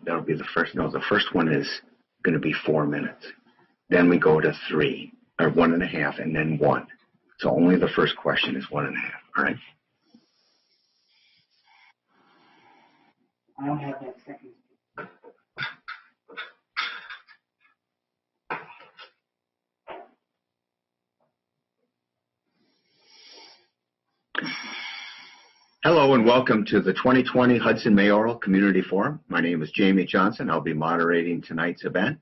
That'll be the first. No, the first one is going to be 4 minutes. Then we go to 3 or 1.5, and then 1. So only the first question is 1.5. All right. I don't have that second. Hello and welcome to the 2020 Hudson Mayoral Community Forum. My name is Jamie Johnson. I'll be moderating tonight's event.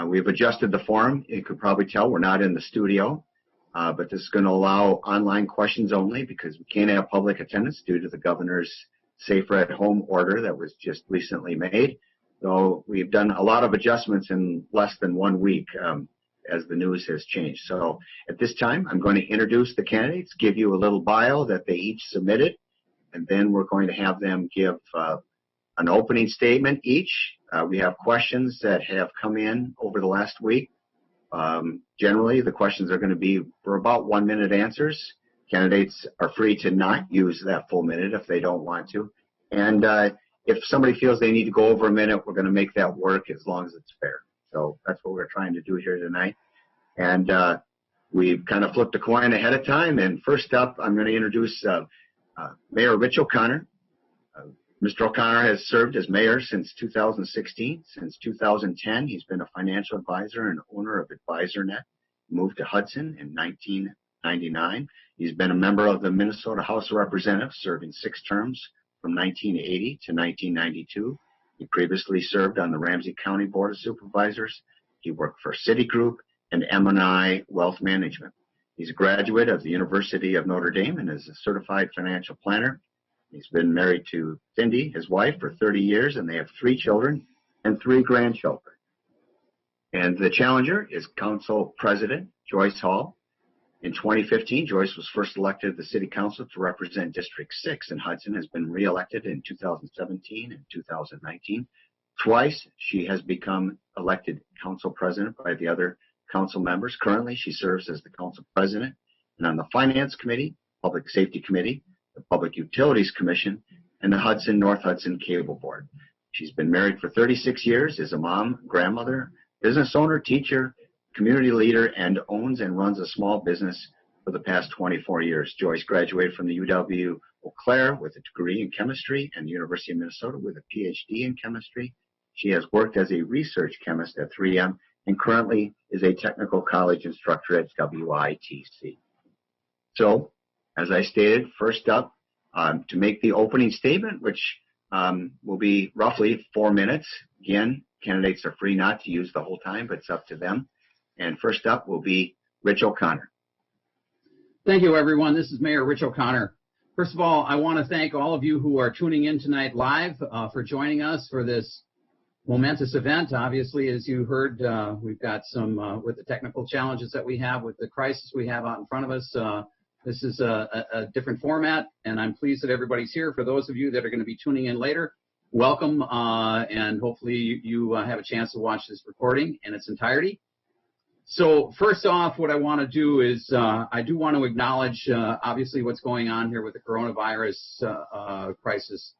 We've adjusted the forum. You could probably tell we're not in the studio, but this is going to allow online questions only because we can't have public attendance due to the governor's safer at home order that was just recently made. So we've done a lot of adjustments in less than 1 week as the news has changed. So at this time, I'm going to introduce the candidates, give you a little bio that they each submitted, and then we're going to have them give an opening statement each. We have questions that have come in over the last week. Generally, the questions are going to be for about 1-minute answers. Candidates are free to not use that full minute if they don't want to. And if somebody feels they need to go over a minute, we're going to make that work as long as it's fair. So that's what we're trying to do here tonight. And we've kind of flipped a coin ahead of time. And first up, I'm going to introduce Mayor Rich O'Connor. Mr. O'Connor has served as mayor since 2016. Since 2010, he's been a financial advisor and owner of AdvisorNet. Moved to Hudson in 1999. He's been a member of the Minnesota House of Representatives, serving 6 terms from 1980 to 1992. He previously served on the Ramsey County Board of Supervisors. He worked for Citigroup and M&I Wealth Management. He's a graduate of the University of Notre Dame and is a certified financial planner. He's been married to Cindy, his wife, for 30 years, and they have 3 children and 3 grandchildren. And the challenger is Council President Joyce Hall. In 2015, Joyce was first elected to the City Council to represent District 6 in Hudson, has been reelected in 2017 and 2019. Twice, she has become elected Council President by the other council members. Currently, she serves as the Council President and on the Finance Committee, Public Safety Committee, the Public Utilities Commission, and the Hudson North Hudson Cable Board. She's been married for 36 years, is a mom, grandmother, business owner, teacher, community leader, and owns and runs a small business for the past 24 years. Joyce graduated from the UW Eau Claire with a degree in chemistry and the University of Minnesota with a PhD in chemistry. She has worked as a research chemist at 3M and currently is a technical college instructor at WITC. So, as I stated, first up, to make the opening statement, which will be roughly 4 minutes. Again, candidates are free not to use the whole time, but it's up to them. And first up will be Rich O'Connor. Thank you, everyone. This is Mayor Rich O'Connor. First of all, I want to thank all of you who are tuning in tonight live for joining us for this momentous event. Obviously, as you heard, we've got some, with the technical challenges that we have, with the crisis we have out in front of us, this is a different format, and I'm pleased that everybody's here. For those of you that are going to be tuning in later, welcome, and hopefully you have a chance to watch this recording in its entirety. So first off, what I want to do is I do want to acknowledge, obviously, what's going on here with the coronavirus crisis.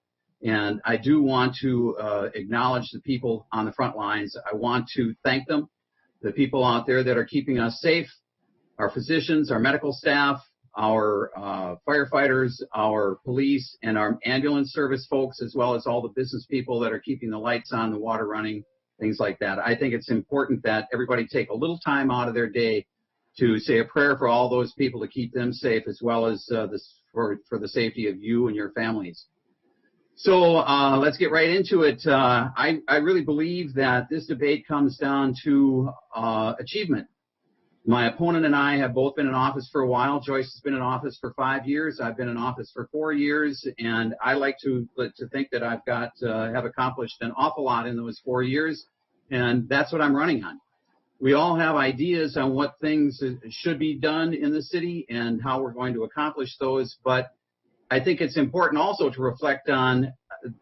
And I do want to acknowledge the people on the front lines. I want to thank them, the people out there that are keeping us safe, our physicians, our medical staff, our firefighters, our police, and our ambulance service folks, as well as all the business people that are keeping the lights on, the water running, things like that. I think it's important that everybody take a little time out of their day to say a prayer for all those people to keep them safe, as well as for the safety of you and your families. So let's get right into it. I really believe that this debate comes down to achievement. My opponent and I have both been in office for a while. Joyce has been in office for 5 years. I've been in office for 4 years, and I like to think that I've have accomplished an awful lot in those 4 years, and that's what I'm running on. We all have ideas on what things should be done in the city and how we're going to accomplish those, but I think it's important also to reflect on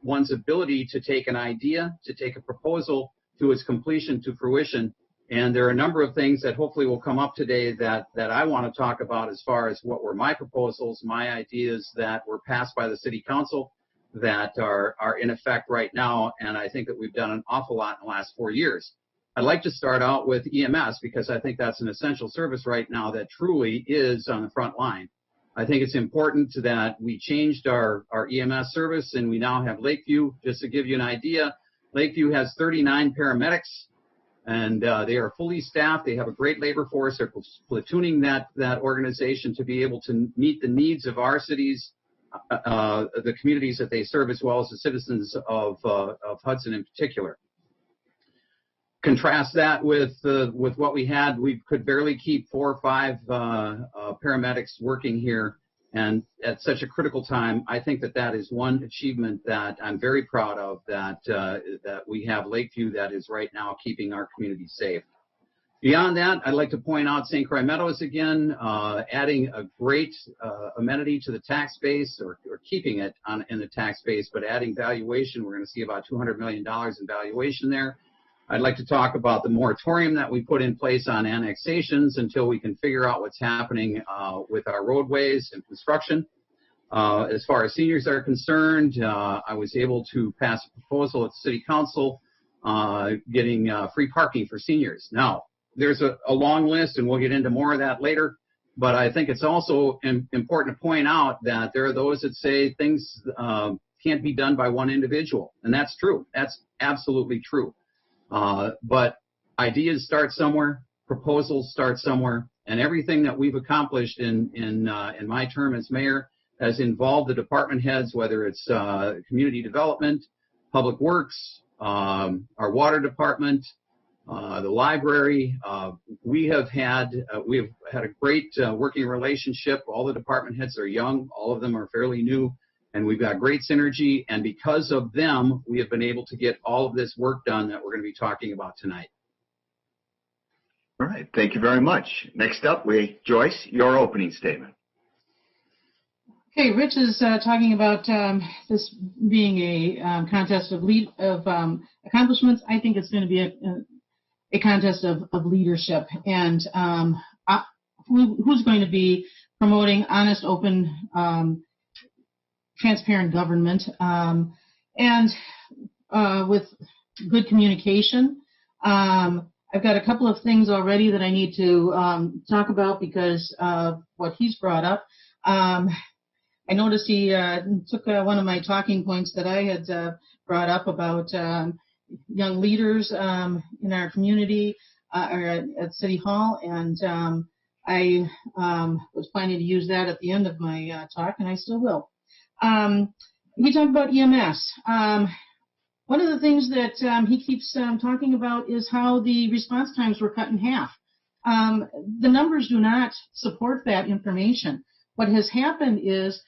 one's ability to take an idea, to take a proposal to its completion, to fruition. And there are a number of things that hopefully will come up today that I want to talk about as far as what were my proposals, my ideas that were passed by the City Council, that are in effect right now, and I think that we've done an awful lot in the last 4 years. I'd like to start out with EMS because I think that's an essential service right now that truly is on the front line. I think it's important that we changed our EMS service, and we now have Lakeview. Just to give you an idea, Lakeview has 39 paramedics, and they are fully staffed. They have a great labor force. They're platooning that organization to be able to meet the needs of our cities, the communities that they serve, as well as the citizens of Hudson in particular. Contrast that with what we had. We could barely keep 4 or 5 paramedics working here, and at such a critical time, I think that is one achievement that I'm very proud of, that we have Lakeview that is right now keeping our community safe. Beyond that, I'd like to point out St. Croix Meadows again, adding a great amenity to the tax base, or keeping it in the tax base, but adding valuation. We're going to see about $200 million in valuation there. I'd like to talk about the moratorium that we put in place on annexations until we can figure out what's happening with our roadways and construction. As far as seniors are concerned, I was able to pass a proposal at the City Council getting free parking for seniors. Now, there's a long list, and we'll get into more of that later, but I think it's also important to point out that there are those that say things can't be done by one individual, and that's true. That's absolutely true. But ideas start somewhere, proposals start somewhere, and everything that we've accomplished in my term as mayor has involved the department heads, whether it's community development, public works, our water department, the library. We have had a great working relationship. All the department heads are young. All of them are fairly new. And we've got great synergy, and because of them, we have been able to get all of this work done that we're going to be talking about tonight. All right, thank you very much. Next up, Joyce, your opening statement. Okay, Rich is talking about this being a contest of accomplishments. I think it's going to be a contest of leadership, and who's going to be promoting honest, open, transparent government, and with good communication. I've got a couple of things already that I need to talk about because of what he's brought up. I noticed he took one of my talking points that I had brought up about young leaders in our community or at City Hall, and I was planning to use that at the end of my talk, and I still will. He talked about EMS. One of the things that he keeps talking about is how the response times were cut in half. The numbers do not support that information. What has happened is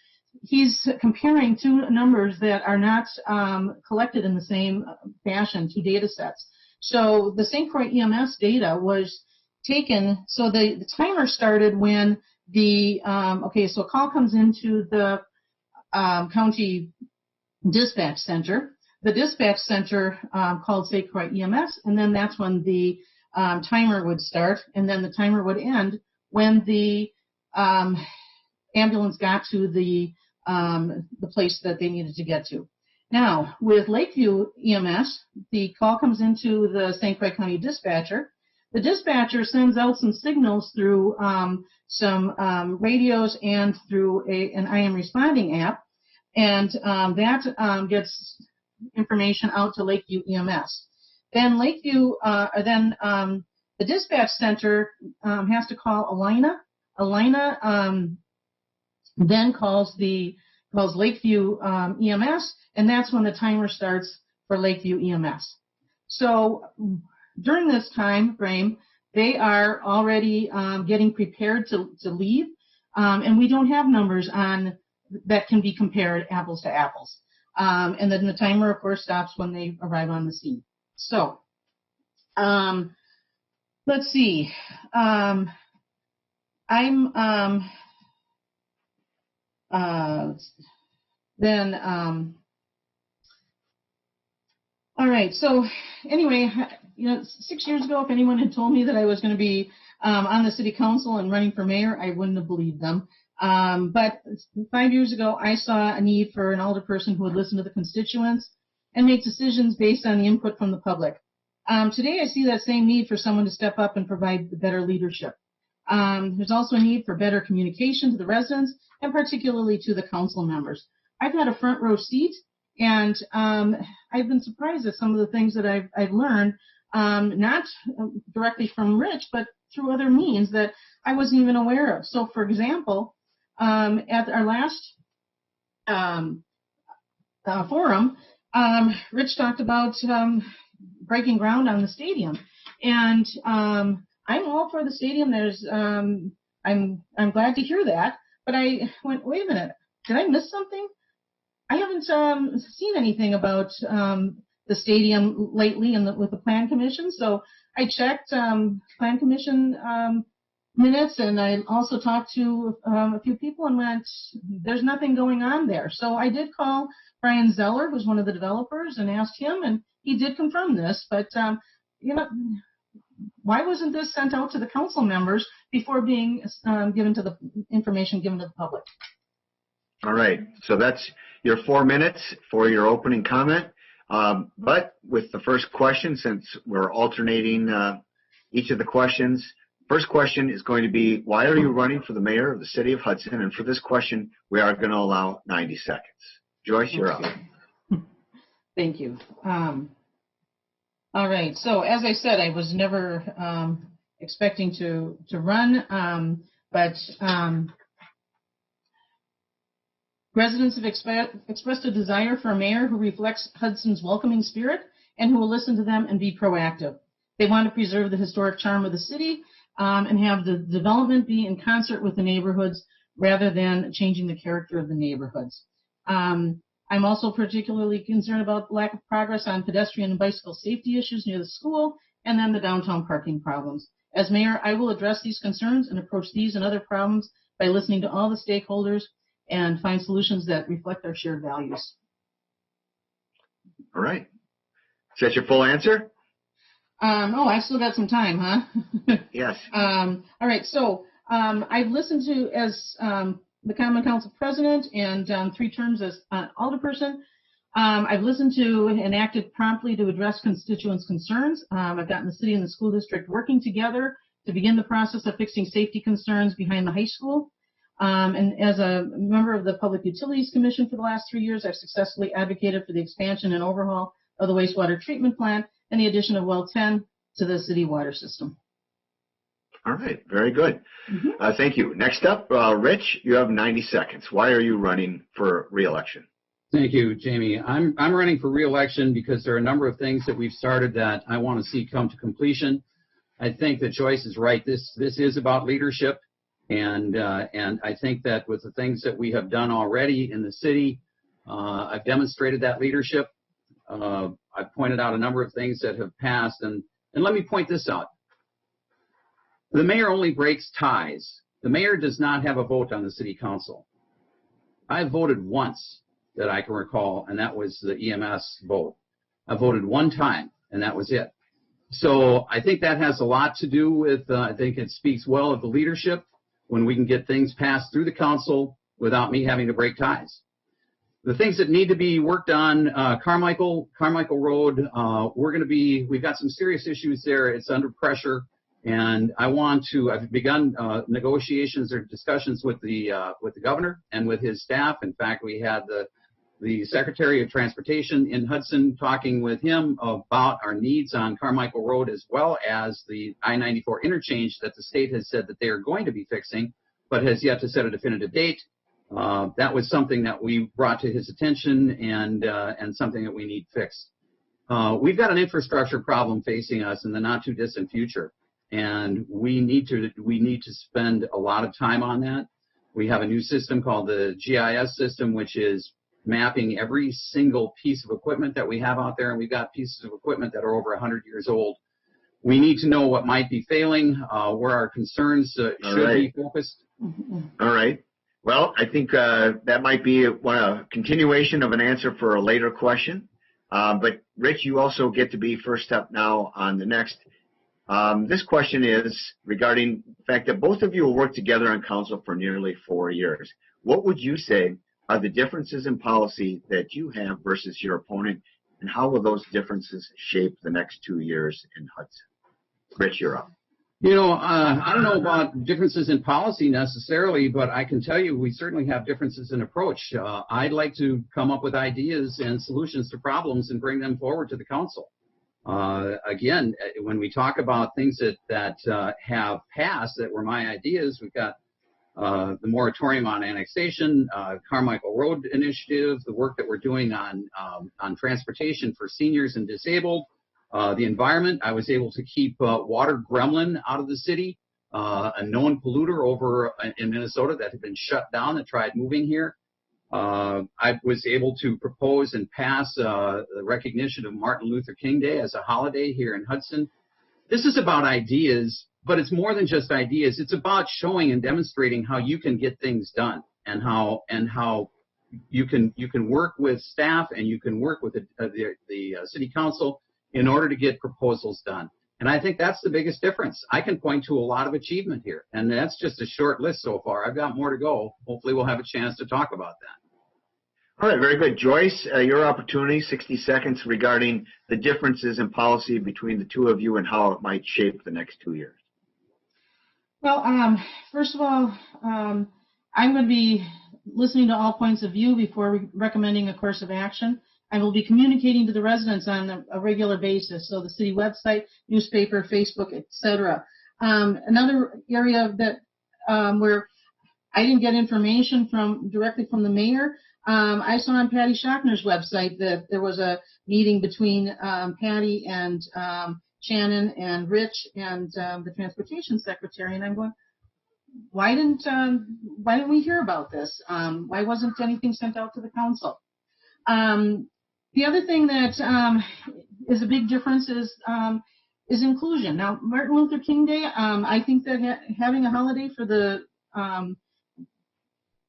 he's comparing two numbers that are not collected in the same fashion, two data sets. So the St. Croix EMS data was taken, so the timer started when so a call comes into the county dispatch center. The dispatch center called St. Croix EMS, and then that's when the timer would start, and then the timer would end when the ambulance got to the place that they needed to get to. Now, with Lakeview EMS, the call comes into the St. Croix County dispatcher. The dispatcher sends out some signals through some radios and through an I Am Responding app, and that gets information out to Lakeview EMS. Then the dispatch center has to call Alina. Alina then calls Lakeview EMS, and that's when the timer starts for Lakeview EMS. So during this time frame, they are already getting prepared to leave, and we don't have numbers on that can be compared apples to apples. And then the timer, of course, stops when they arrive on the scene. So let's see. All right. So anyway, 6 years ago, if anyone had told me that I was going to be on the city council and running for mayor, I wouldn't have believed them. But 5 years ago, I saw a need for an alderperson who would listen to the constituents and make decisions based on the input from the public. Today, I see that same need for someone to step up and provide better leadership. There's also a need for better communication to the residents and particularly to the council members. I've had a front row seat, and I've been surprised at some of the things that I've learned, not directly from Rich, but through other means that I wasn't even aware of. So, for example, at our last forum, Rich talked about breaking ground on the stadium, and I'm all for the stadium. I'm glad to hear that, but I went, wait a minute, did I miss something? I haven't seen anything about the stadium lately with the Plan Commission, so I checked Plan Commission minutes, and I also talked to a few people and went, there's nothing going on there. So I did call Brian Zeller, who's one of the developers, and asked him, and he did confirm this, but why wasn't this sent out to the council members before being given to the information given to the public? All right, so that's your 4 minutes for your opening comment. But with the first question, since we're alternating each of the questions, first question is going to be, why are you running for the mayor of the city of Hudson? And for this question, we are going to allow 90 seconds. Joyce, you're up. Thank you. All right, so as I said, I was never expecting to run, but residents have expressed a desire for a mayor who reflects Hudson's welcoming spirit and who will listen to them and be proactive. They want to preserve the historic charm of the city and have the development be in concert with the neighborhoods rather than changing the character of the neighborhoods. I'm also particularly concerned about the lack of progress on pedestrian and bicycle safety issues near the school and then the downtown parking problems. As mayor, I will address these concerns and approach these and other problems by listening to all the stakeholders and find solutions that reflect our shared values. All right. Is that your full answer? I've still got some time, huh? Yes. All right. So I've listened to, as the Common Council president and 3 terms as alderperson, I've listened to and acted promptly to address constituents' concerns. I've gotten the city and the school district working together to begin the process of fixing safety concerns behind the high school. And as a member of the Public Utilities Commission for the last 3 years, I've successfully advocated for the expansion and overhaul of the wastewater treatment plant and the addition of well 10 to the city water system. All right, very good. Mm-hmm. Thank you. Next up, Rich, you have 90 seconds. Why are you running for re-election? Thank you, Jamie. I'm running for re-election because there are a number of things that we've started that I want to see come to completion. I think that Joyce is right. This is about leadership, and I think that with the things that we have done already in the city, I've demonstrated that leadership. I've pointed out a number of things that have passed, and let me point this out. The mayor only breaks ties. The mayor does not have a vote on the city council. I voted once that I can recall, and that was the EMS vote. I voted one time, and that was it. So I think that has a lot to do with, I think it speaks well of the leadership when we can get things passed through the council without me having to break ties. The things that need to be worked on, Carmichael Road, we've got some serious issues there. It's under pressure. And I've begun negotiations or discussions with the governor and with his staff. In fact, we had the Secretary of Transportation in Hudson talking with him about our needs on Carmichael Road, as well as the I-94 interchange that the state has said that they are going to be fixing, but has yet to set a definitive date. That was something that we brought to his attention and something that we need fixed. We've got an infrastructure problem facing us in the not too distant future. And we need to spend a lot of time on that. We have a new system called the GIS system, which is mapping every single piece of equipment that we have out there, and we've got pieces of equipment that are over 100 years old. We need to know what might be failing, where our concerns should be focused. All right. Well, I think that might be a continuation of an answer for a later question. But Rich, you also get to be first up now on the next. This question is regarding the fact that both of you will work together on council for nearly 4 years. What would you say are the differences in policy that you have versus your opponent, and how will those differences shape the next 2 years in Hudson? Rich, you're up. I don't know about differences in policy necessarily, but I can tell you we certainly have differences in approach. I'd like to come up with ideas and solutions to problems and bring them forward to the council. Again, when we talk about things that have passed that were my ideas, we've got the moratorium on annexation, Carmichael Road initiative, the work that we're doing on transportation for seniors and disabled, the environment. I was able to keep water gremlin out of the city, a known polluter over in Minnesota that had been shut down that tried moving here. I was able to propose and pass the recognition of Martin Luther King Day as a holiday here in Hudson. This is about ideas, but it's more than just ideas. It's about showing and demonstrating how you can get things done, and how you can work with staff and you can work with the city council in order to get proposals done. And I think that's the biggest difference. I can point to a lot of achievement here, and that's just a short list so far. I've got more to go. Hopefully we'll have a chance to talk about that. All right, very good. Joyce, your opportunity, 60 seconds regarding the differences in policy between the two of you and how it might shape the next 2 years. Well, first of all, I'm going to be listening to all points of view before recommending a course of action. I will be communicating to the residents on a regular basis, so the city website, newspaper, Facebook, etc. Another area that where I didn't get information directly from the mayor, I saw on Patty Schachner's website that there was a meeting between Patty and Shannon and Rich and the transportation secretary, and I'm going, why didn't we hear about this? Why wasn't anything sent out to the council? The other thing that is a big difference is inclusion. Now, Martin Luther King Day, I think that having a holiday for the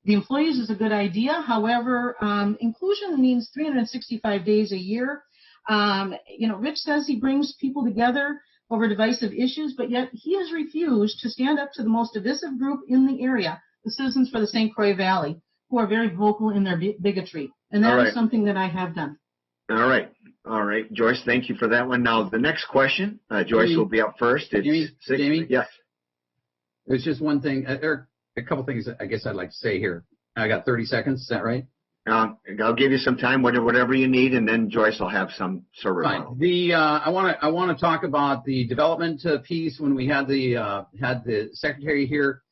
employees is a good idea. However, inclusion means 365 days a year. Rich says he brings people together over divisive issues, but yet he has refused to stand up to the most divisive group in the area, the Citizens for the St. Croix Valley, who are very vocal in their bigotry. And that is something that I have done. All right. Joyce, thank you for that one. Now, the next question, Joyce will be up first. Jamie? Yes. There's just one thing. There are a couple things I guess I'd like to say here. I got 30 seconds. Is that right? I'll give you some time, whatever you need, and then Joyce will have some sort of rebuttal. I want to talk about the development piece. When we had the secretary here,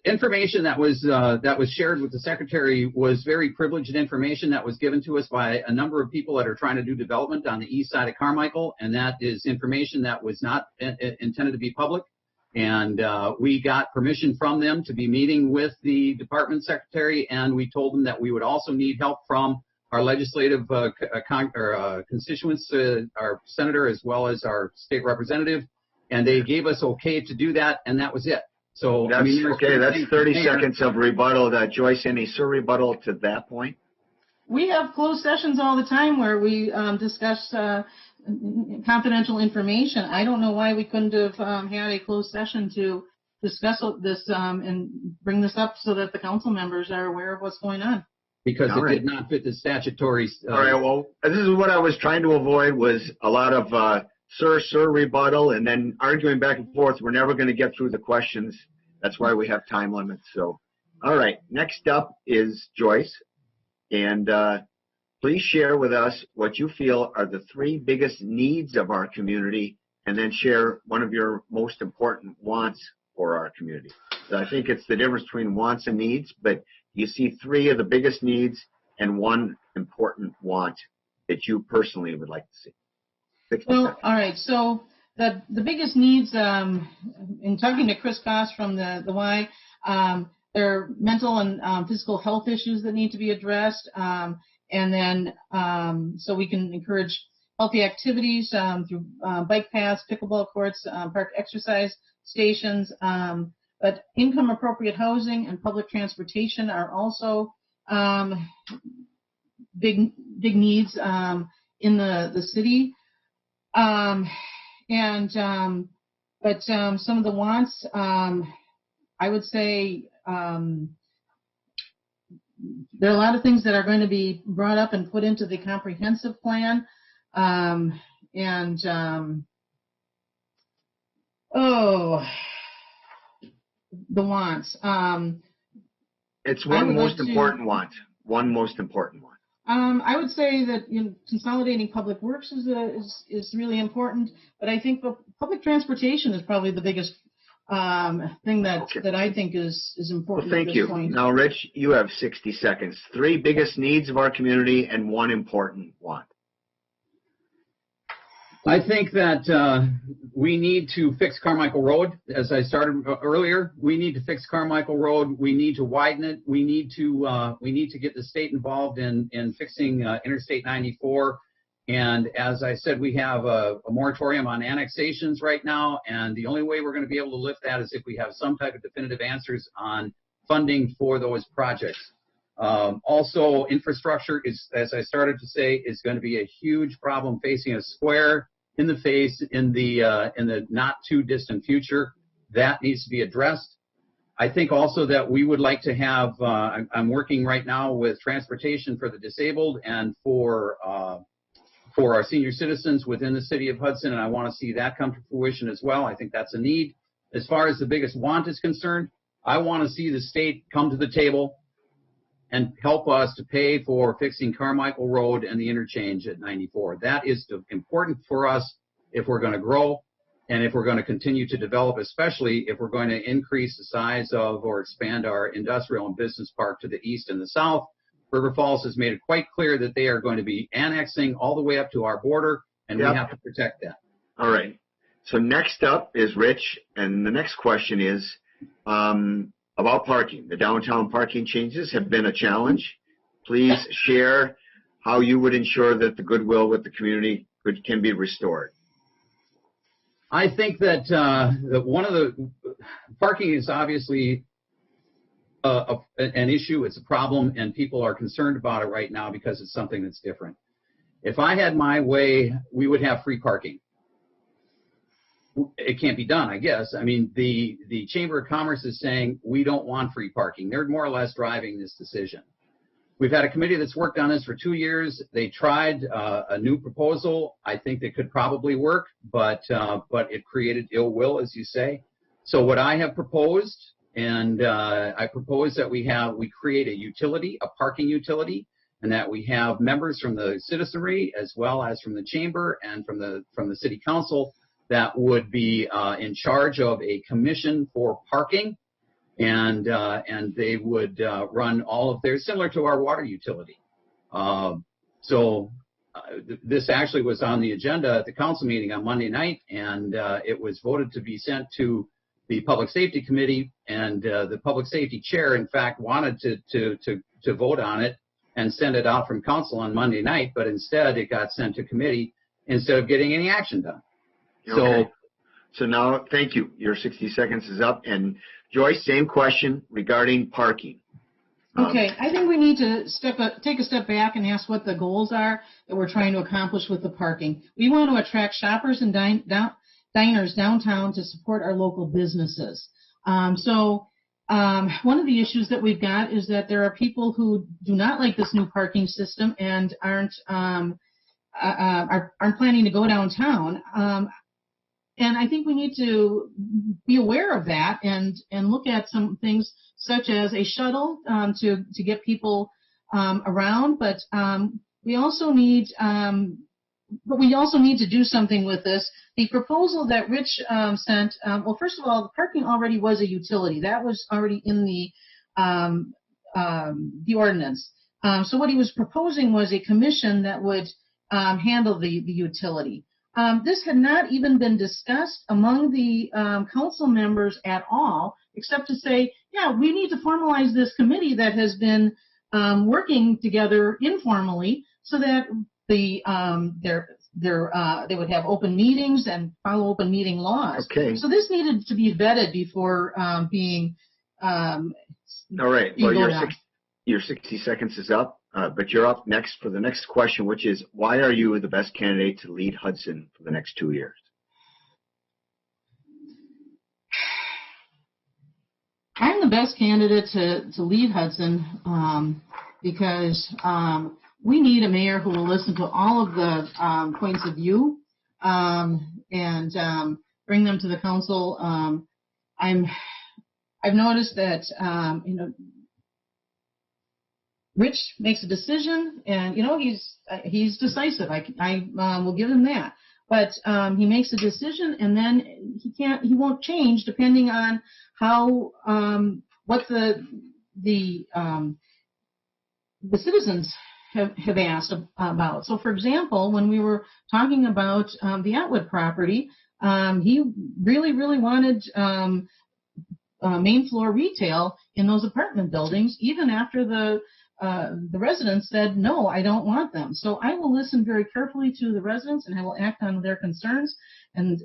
information that was shared with the secretary was very privileged information that was given to us by a number of people that are trying to do development on the east side of Carmichael, and that is information that was not intended to be public. And we got permission from them to be meeting with the department secretary, and we told them that we would also need help from our legislative constituents, our senator as well as our state representative, and they gave us okay to do that, and that was it. So that's okay. That's 30 seconds of rebuttal. Joyce, any rebuttal to that point? We have closed sessions all the time where we discuss confidential information. I don't know why we couldn't have had a closed session to discuss this and bring this up so that the council members are aware of what's going on. Because it did not fit the statutory. All right. Well, this is what I was trying to avoid, was a lot of sir rebuttal and then arguing back and forth. We're never going to get through the questions. That's why we have time limits. So, all right. Next up is Joyce. And please share with us what you feel are the 3 biggest needs of our community, and then share one of your most important wants for our community. So I think it's the difference between wants and needs, but you see 3 of the biggest needs and 1 important want that you personally would like to see. Well, all right. So the biggest needs, in talking to Chris Goss from the Y, there are mental and physical health issues that need to be addressed. And then so we can encourage healthy activities through bike paths, pickleball courts, park exercise stations. But income-appropriate housing and public transportation are also big needs in the city. And but some of the wants, I would say there are a lot of things that are going to be brought up and put into the comprehensive plan. The wants. It's one most important want. One most important one. I would say that consolidating public works is really important, but I think public transportation is probably the biggest thing that I think is important. Well, thank you. Point. Now, Rich, you have 60 seconds. 3 biggest needs of our community and 1 important want. I think that we need to fix Carmichael Road. As I started earlier, we need to fix Carmichael Road. We need to widen it. We need to get the state involved in fixing Interstate 94. And as I said, we have a moratorium on annexations right now, and the only way we're going to be able to lift that is if we have some type of definitive answers on funding for those projects. Also, infrastructure is, as I started to say, is going to be a huge problem facing us square in the face in the not too distant future. That needs to be addressed. I think also that we would like to have, I'm working right now with transportation for the disabled and for our senior citizens within the city of Hudson, and I want to see that come to fruition as well. I think that's a need. As far as the biggest want is concerned, I want to see the state come to the table and help us to pay for fixing Carmichael Road and the interchange at 94. That is important for us if we're going to grow and if we're going to continue to develop, especially if we're going to increase the size of or expand our industrial and business park to the east and the south. River Falls has made it quite clear that they are going to be annexing all the way up to our border, and we have to protect that. All right. So next up is Rich, and the next question is about parking. The downtown parking changes have been a challenge. Please share how you would ensure that the goodwill with the community can be restored. I think that one of the parking is obviously an issue. It's a problem, and people are concerned about it right now because it's something that's different. If I had my way, we would have free parking. It can't be done, I guess. I mean, the Chamber of Commerce is saying we don't want free parking. They're more or less driving this decision. We've had a committee that's worked on this for 2 years. They tried a new proposal. I think that could probably work, but it created ill will, as you say. So what I have proposed, and I propose that we create a utility, a parking utility, and that we have members from the citizenry as well as from the chamber and from the city council that would be in charge of a commission for parking, and they would run all of their, similar to our water utility. This actually was on the agenda at the council meeting on Monday night, and it was voted to be sent to the Public Safety Committee, and the Public Safety Chair, in fact, wanted to vote on it and send it out from council on Monday night, but instead it got sent to committee instead of getting any action done. Okay. So now, thank you. Your 60 seconds is up. And Joyce, same question regarding parking. Okay, I think we need to take a step back and ask what the goals are that we're trying to accomplish with the parking. We want to attract shoppers and diners downtown to support our local businesses. One of the issues that we've got is that there are people who do not like this new parking system and aren't planning to go downtown. And I think we need to be aware of that and look at some things such as a shuttle to get people around. But we also need to do something with this. The proposal that Rich sent, well, first of all, the parking already was a utility. That was already in the ordinance. So what he was proposing was a commission that would handle the utility. This had not even been discussed among the council members at all, except to say, yeah, we need to formalize this committee that has been working together informally so that they would have open meetings and follow open meeting laws. Okay. So this needed to be vetted before being. All right. Well, your 60 seconds is up. But you're up next for the next question, which is, why are you the best candidate to lead Hudson for the next 2 years? the best candidate to lead Hudson because we need a mayor who will listen to all of the points of view and bring them to the council. I've noticed that Rich makes a decision, and he's decisive. I will give him that. But he makes a decision, and then he won't change depending on how what the citizens have asked about. So, for example, when we were talking about the Atwood property, he really wanted main floor retail in those apartment buildings, even after the residents said, no, I don't want them. So I will listen very carefully to the residents, and I will act on their concerns and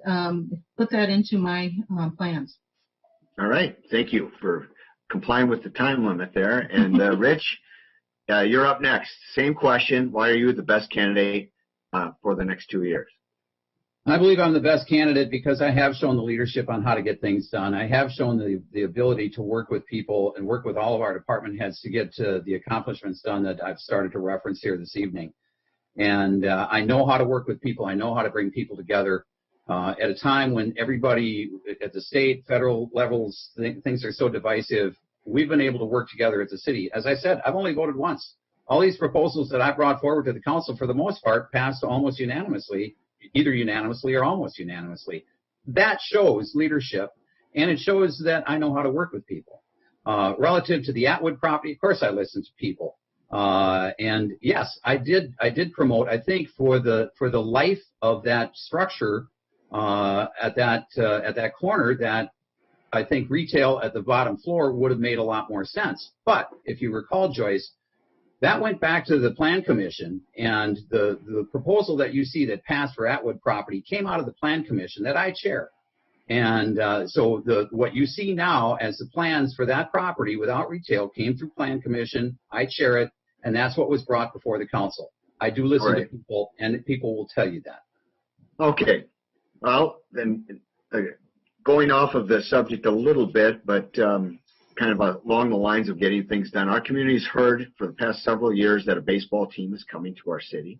put that into my plans. All right. Thank you for complying with the time limit there. And Rich, you're up next. Same question. Why are you the best candidate for the next 2 years? I believe I'm the best candidate because I have shown the leadership on how to get things done. I have shown the ability to work with people and work with all of our department heads to get to the accomplishments done that I've started to reference here this evening. And I know how to work with people. I know how to bring people together at a time when everybody at the state, federal levels, things are so divisive. We've been able to work together as a city. As I said, I've only voted once. All these proposals that I brought forward to the council, for the most part, passed almost unanimously. Either unanimously or almost unanimously. That shows leadership, and it shows that I know how to work with people. Relative to the Atwood property, of course I listen to people. And yes, I did promote, I think, for the life of that structure at that corner, that I think retail at the bottom floor would have made a lot more sense. But if you recall, Joyce, that went back to the Plan Commission, and the proposal that you see that passed for Atwood property came out of the Plan Commission that I chair. And so what you see now as the plans for that property without retail came through Plan Commission. I chair it, and that's what was brought before the council. I do listen to people, and people will tell you that. Okay. Well, then going off of the subject a little bit, but kind of along the lines of getting things done. Our community's heard for the past several years that a baseball team is coming to our city.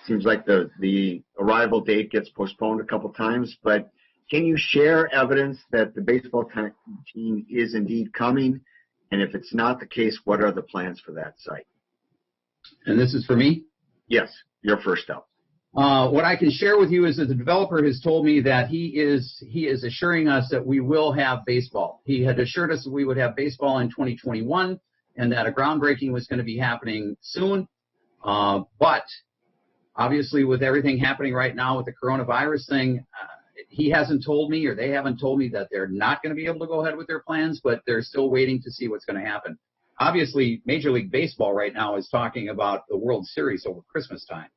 Seems like the arrival date gets postponed a couple times, but can you share evidence that the baseball team is indeed coming? And if it's not the case, what are the plans for that site? And this is for me? Yes, you're first up. What I can share with you is that the developer has told me that he is assuring us that we will have baseball. He had assured us that we would have baseball in 2021 and that a groundbreaking was going to be happening soon. But obviously with everything happening right now with the coronavirus thing, he hasn't told me, or they haven't told me, that they're not going to be able to go ahead with their plans, but they're still waiting to see what's going to happen. Obviously, Major League Baseball right now is talking about the World Series over Christmas time.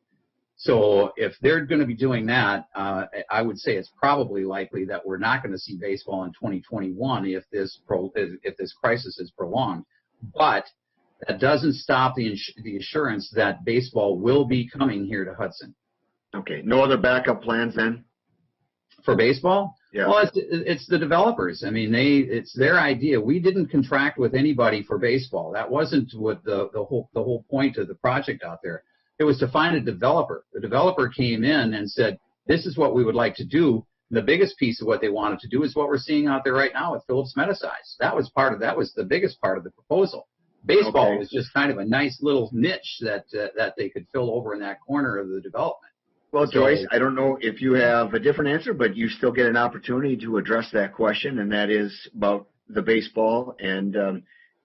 So if they're going to be doing that, I would say it's probably likely that we're not going to see baseball in 2021 if this crisis is prolonged. But that doesn't stop the assurance that baseball will be coming here to Hudson. Okay. No other backup plans then? For baseball? Yeah. Well, it's the developers. I mean, it's their idea. We didn't contract with anybody for baseball. That wasn't what the whole point of the project out there. It was to find a developer. The developer came in and said, this is what we would like to do. And the biggest piece of what they wanted to do is what we're seeing out there right now with Phillips Metasize. That was the biggest part of the proposal. Baseball was just kind of a nice little niche that they could fill over in that corner of the development. Well, Joyce, I don't know if you have a different answer, but you still get an opportunity to address that question, and that is about the baseball. And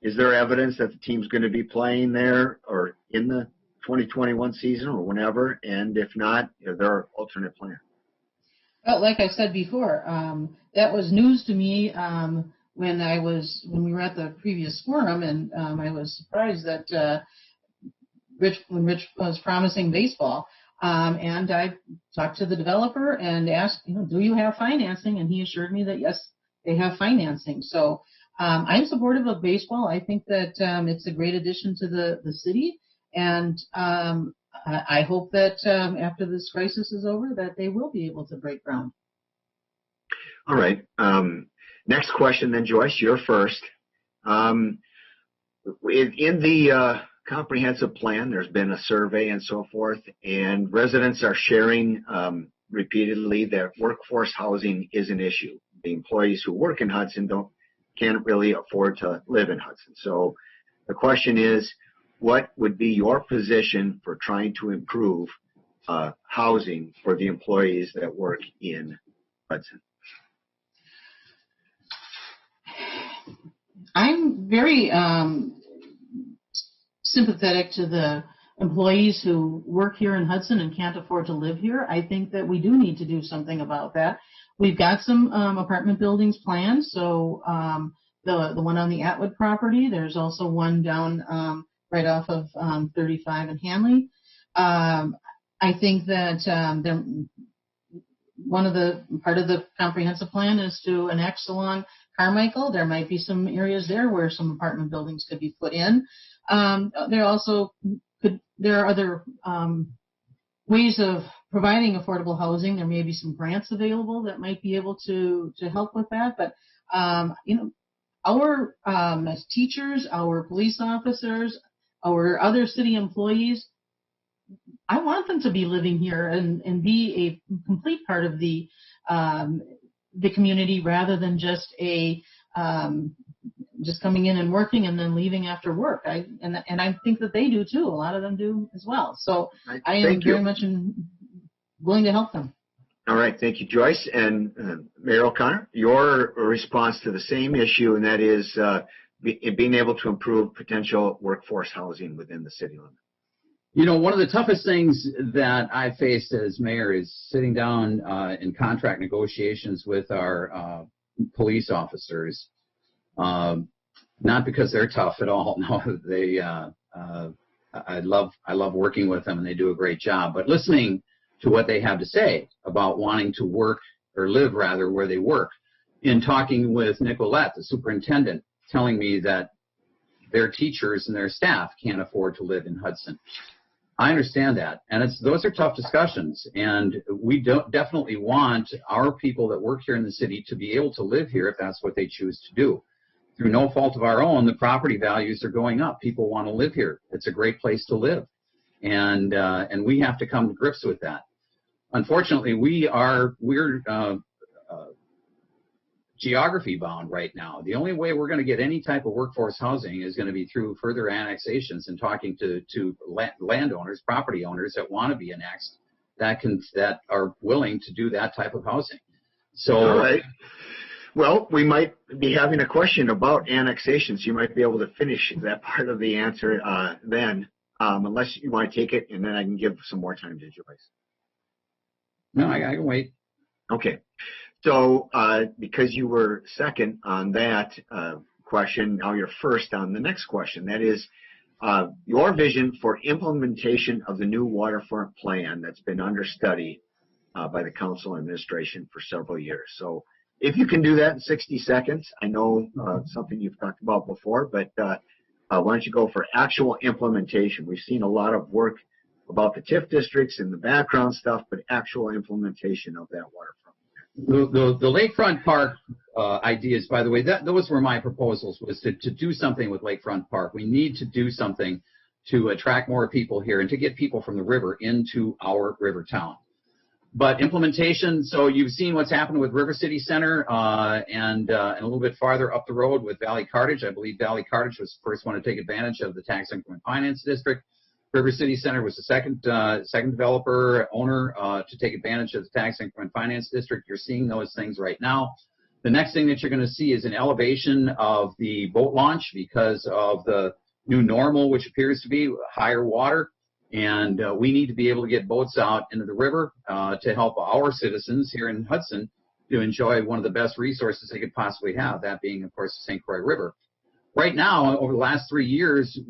is there evidence that the team's going to be playing there or in the 2021 season or whenever? And if not, are there alternate plans? Well, like I said before, that was news to me when we were at the previous forum, and I was surprised that Rich was promising baseball. And I talked to the developer and asked, do you have financing? And he assured me that yes, they have financing. So I'm supportive of baseball. I think that it's a great addition to the city, and I hope that after this crisis is over, that they will be able to break ground. All right. Next question then, Joyce, you're first. In the comprehensive plan, there's been a survey and so forth, and residents are sharing repeatedly that workforce housing is an issue. The employees who work in Hudson can't really afford to live in Hudson. So the question is, what would be your position for trying to improve housing for the employees that work in Hudson? I'm very sympathetic to the employees who work here in Hudson and can't afford to live here. I think that we do need to do something about that. We've got some apartment buildings planned. So the one on the Atwood property, there's also one down right off of 35 in Hanley. I think that part of the comprehensive plan is to annex along Carmichael. There might be some areas there where some apartment buildings could be put in. There are other ways of providing affordable housing. There may be some grants available that might be able to help with that. But our as teachers, our police officers, our other city employees, I want them to be living here and be a complete part of the community rather than just just coming in and working and then leaving after work. I think that they do too. A lot of them do as well. So I am very much willing to help them. All right. Thank you, Joyce. And Mayor O'Connor, your response to the same issue, and that is being able to improve potential workforce housing within the city limits. One of the toughest things that I faced as mayor is sitting down in contract negotiations with our police officers. Not because they're tough at all. No, I love working with them and they do a great job. But listening to what they have to say about wanting to work or live rather where they work, in talking with Nicolette, the superintendent, telling me that their teachers and their staff can't afford to live in Hudson. I understand that, and those are tough discussions, and we definitely want our people that work here in the city to be able to live here if that's what they choose to do. Through no fault of our own, the property values are going up. People want to live here. It's a great place to live, and we have to come to grips with that. Unfortunately, we're geography bound right now. The only way we're going to get any type of workforce housing is going to be through further annexations and talking to landowners, property owners that want to be annexed, that are willing to do that type of housing. So, all right. Well, we might be having a question about annexations. You might be able to finish that part of the answer then, unless you want to take it, and then I can give some more time to Joyce. No, I can wait. Okay. So because you were second on that question, now you're first on the next question. That is your vision for implementation of the new waterfront plan that's been under study by the council and administration for several years. So if you can do that in 60 seconds, I know something you've talked about before, but why don't you go for actual implementation? We've seen a lot of work about the TIF districts and the background stuff, but actual implementation of that waterfront. The Lakefront Park ideas, by the way, those were my proposals, was to do something with Lakefront Park. We need to do something to attract more people here and to get people from the river into our river town. But implementation, so you've seen what's happened with River City Center and a little bit farther up the road with Valley Cartage. I believe Valley Cartage was the first one to take advantage of the tax increment finance district. River City Center was the second developer owner to take advantage of the tax increment finance district. You're seeing those things right now. The next thing that you're going to see is an elevation of the boat launch because of the new normal, which appears to be higher water. And we need to be able to get boats out into the river to help our citizens here in Hudson to enjoy one of the best resources they could possibly have, that being, of course, the St. Croix River. Right now, over the last 3 years,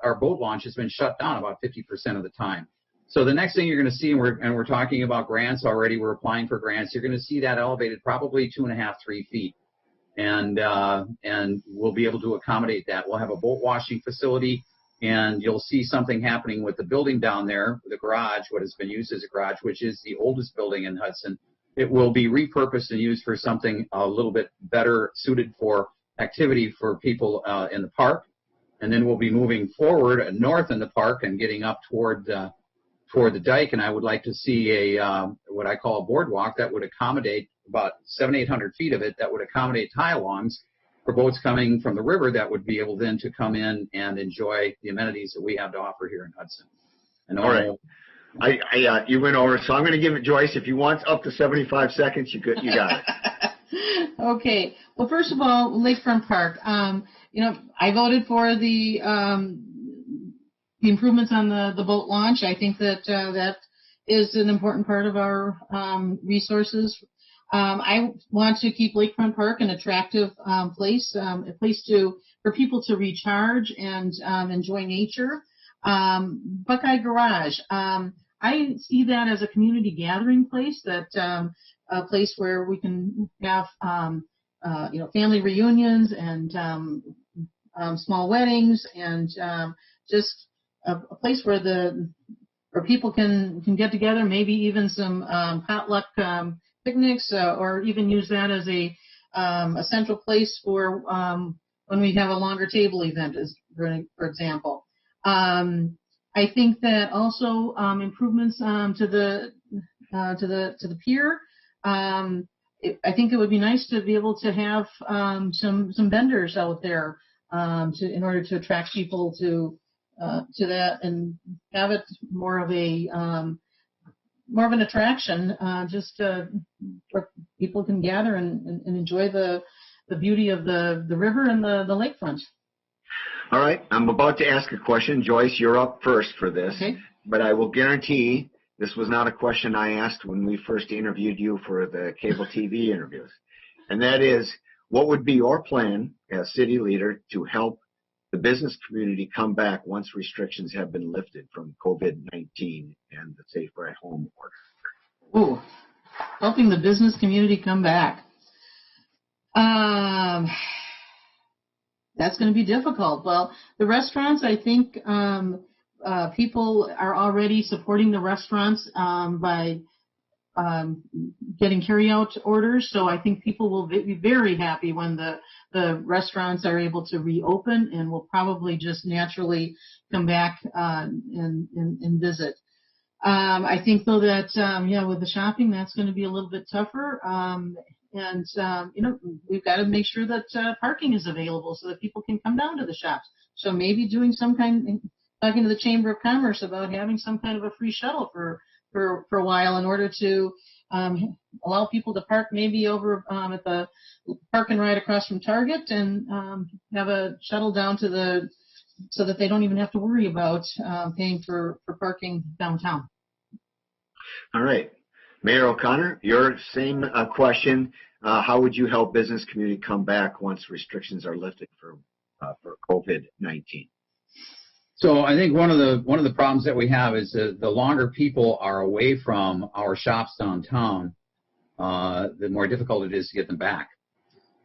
our boat launch has been shut down about 50% of the time. So the next thing you're going to see, and we're talking about grants already, we're applying for grants, you're going to see that elevated probably 2.5, 3 feet. And we'll be able to accommodate that. We'll have a boat washing facility, and you'll see something happening with the building down there, the garage, what has been used as a garage, which is the oldest building in Hudson. it will be repurposed and used for something a little bit better suited for activity for people in the park. And then we'll be moving forward north in the park and getting up toward the dike. And I would like to see what I call a boardwalk that would accommodate about 700-800 feet of it, that would accommodate tie-alongs for boats coming from the river that would be able then to come in and enjoy the amenities that we have to offer here in Hudson. And all right. You went over, so I'm going to give it, Joyce, if you want up to 75 seconds, you got it. Okay. Well, first of all, Lakefront Park. I voted for the improvements on the boat launch. I think that that is an important part of our resources. I want to keep Lakefront Park an attractive place, a place for people to recharge and enjoy nature. Buckeye Garage. I see that as a community gathering place, a place where we can have family reunions and small weddings, and just a place where people can get together, maybe even some potluck picnics, or even use that as a central place for when we have a longer table event, for example. I think that also improvements to the pier. I think it would be nice to be able to have some vendors out there in order to attract people to that and have it more of an attraction, just where people can gather and enjoy the beauty of the river and the lakefront. All right, I'm about to ask a question. Joyce, you're up first for this, okay. But I will guarantee this was not a question I asked when we first interviewed you for the cable TV interviews. And that is, what would be your plan as city leader to help the business community come back once restrictions have been lifted from COVID-19 and the Safer at Home order? Ooh, helping the business community come back. That's going to be difficult. Well, the restaurants, I think people are already supporting the restaurants by getting carry-out orders. So I think people will be very happy when the restaurants are able to reopen, and will probably just naturally come back and visit. I think, though, that with the shopping, that's going to be a little bit tougher. And we've got to make sure that parking is available so that people can come down to the shops. So maybe doing talking to the Chamber of Commerce about having some kind of a free shuttle for a while, in order to allow people to park maybe over at the park and ride across from Target, and have a shuttle down so that they don't even have to worry about paying for parking downtown. All right. Mayor O'Connor, your same question. How would you help business community come back once restrictions are lifted for COVID-19? So I think one of the problems that we have is the longer people are away from our shops downtown, the more difficult it is to get them back.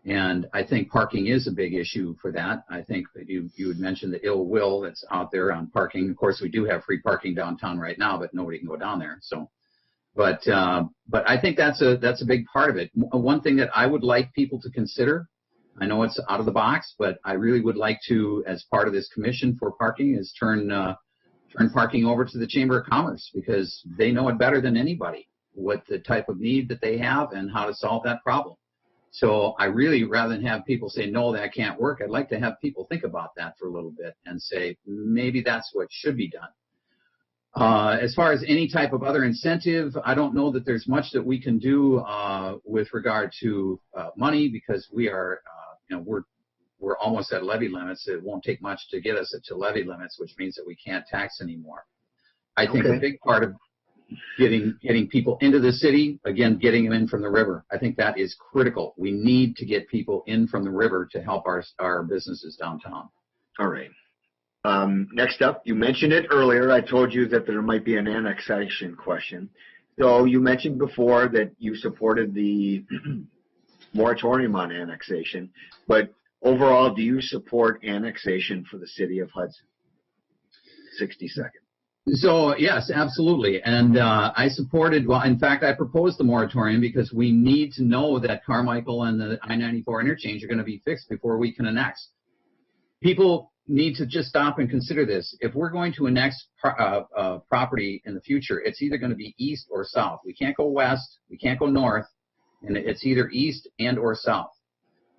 And I think parking is a big issue for that. I think that you had mentioned the ill will that's out there on parking. Of course, we do have free parking downtown right now, but nobody can go down there. So. But I think that's a big part of it. One thing that I would like people to consider, I know it's out of the box, but I really would like to, as part of this commission for parking, is turn parking over to the Chamber of Commerce, because they know it better than anybody what the type of need that they have and how to solve that problem. So I really, rather than have people say, no, that can't work, I'd like to have people think about that for a little bit and say, maybe that's what should be done. As far as any type of other incentive, I don't know that there's much that we can do with regard to money, because we are, we're almost at levy limits. It won't take much to get us to levy limits, which means that we can't tax anymore. I think a big part of getting people into the city, again, getting them in from the river, I think that is critical. We need to get people in from the river to help our businesses downtown. All right. Next up, you mentioned it earlier. I told you that there might be an annexation question. So you mentioned before that you supported the moratorium on annexation, but overall, do you support annexation for the city of Hudson? 60 seconds. So yes, absolutely. And I supported, well, in fact, I proposed the moratorium because we need to know that Carmichael and the I-94 interchange are going to be fixed before we can annex. People need to just stop and consider this. If we're going to annex property in the future, it's either going to be east or south. We can't go west, we can't go north, and it's either east and or south.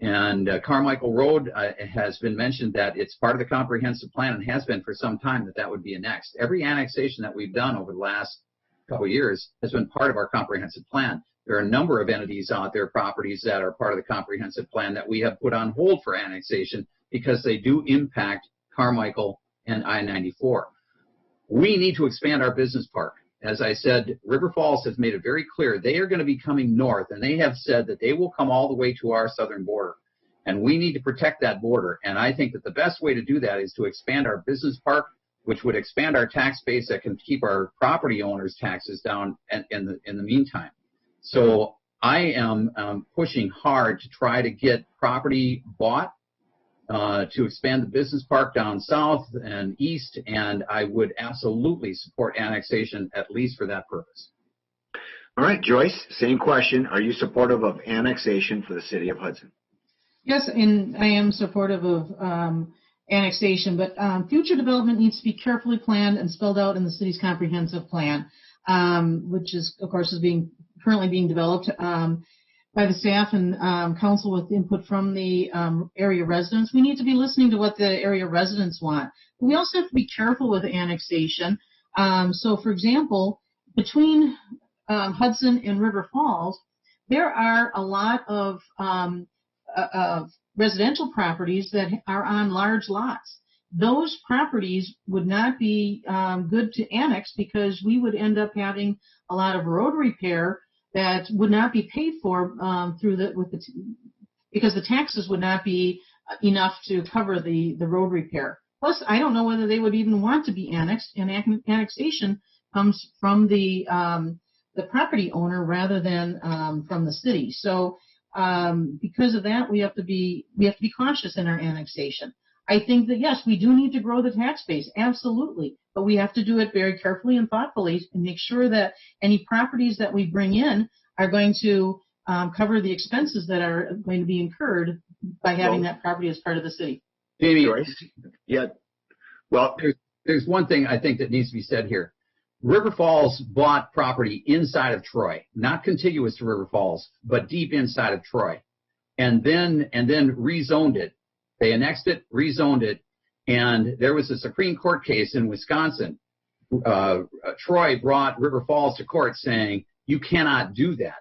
And Carmichael Road has been mentioned that it's part of the comprehensive plan and has been for some time that would be annexed. Every annexation that we've done over the last couple of years has been part of our comprehensive plan. There are a number of entities out there, properties that are part of the comprehensive plan that we have put on hold for annexation because they do impact Carmichael and I-94. We need to expand our business park. As I said, River Falls has made it very clear they are going to be coming north, and they have said that they will come all the way to our southern border. And we need to protect that border. And I think that the best way to do that is to expand our business park, which would expand our tax base that can keep our property owners' taxes down in the meantime. So I am pushing hard to try to get property bought, to expand the business park down south and east, and I would absolutely support annexation, at least for that purpose. All right, Joyce, same question. Are you supportive of annexation for the city of Hudson? Yes, and I am supportive of annexation, but future development needs to be carefully planned and spelled out in the city's comprehensive plan, which is, of course, is currently being developed by the staff and council with input from the area residents. We need to be listening to what the area residents want. But we also have to be careful with annexation. So, for example, between Hudson and River Falls, there are a lot of residential properties that are on large lots. Those properties would not be good to annex because we would end up having a lot of road repair that would not be paid for because the taxes would not be enough to cover the road repair. Plus, I don't know whether they would even want to be annexed, and annexation comes from the property owner rather than from the city. So because of that, we have to be cautious in our annexation. I think that, yes, we do need to grow the tax base, absolutely, but we have to do it very carefully and thoughtfully and make sure that any properties that we bring in are going to cover the expenses that are going to be incurred by having that property as part of the city. Jamie, yeah. Well, there's one thing I think that needs to be said here. River Falls bought property inside of Troy, not contiguous to River Falls, but deep inside of Troy, and then rezoned it. They annexed it, rezoned it, and there was a Supreme Court case in Wisconsin. Troy brought River Falls to court saying, you cannot do that.